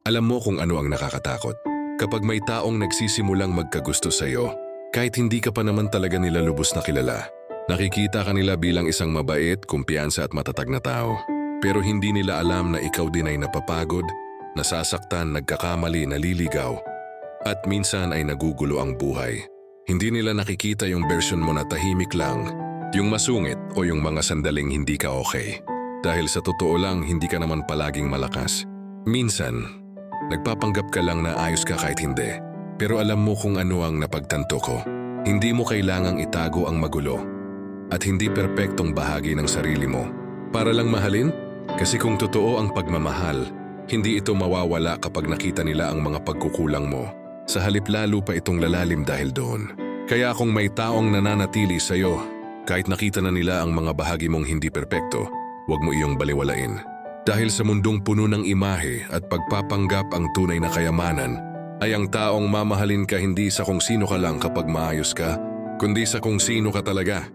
Alam mo kung ano ang nakakatakot. Kapag may taong nagsisimulang magkagusto sa'yo, kahit hindi ka pa naman talaga nila lubos na kilala, nakikita ka nila bilang isang mabait, kumpiyansa at matatag na tao. Pero hindi nila alam na ikaw din ay napapagod, nasasaktan, nagkakamali, naliligaw, at minsan ay nagugulo ang buhay. Hindi nila nakikita yung version mo na tahimik lang, yung masungit o yung mga sandaling hindi ka okay. Dahil sa totoo lang, hindi ka naman palaging malakas. Minsan, nagpapanggap ka lang na ayos ka kahit hindi. Pero alam mo kung ano ang napagtanto ko. Hindi mo kailangang itago ang magulo at hindi perpektong bahagi ng sarili mo para lang mahalin. Kasi kung totoo ang pagmamahal, hindi ito mawawala kapag nakita nila ang mga pagkukulang mo. Sa halip lalo pa itong lalalim dahil doon. Kaya kung may taong nananatili sa'yo, kahit nakita na nila ang mga bahagi mong hindi perpekto, huwag mo iyong baliwalain. Dahil sa mundong puno ng imahe at pagpapanggap, ang tunay na kayamanan ay ang taong mamahalin ka hindi sa kung sino ka lang kapag maayos ka, kundi sa kung sino ka talaga.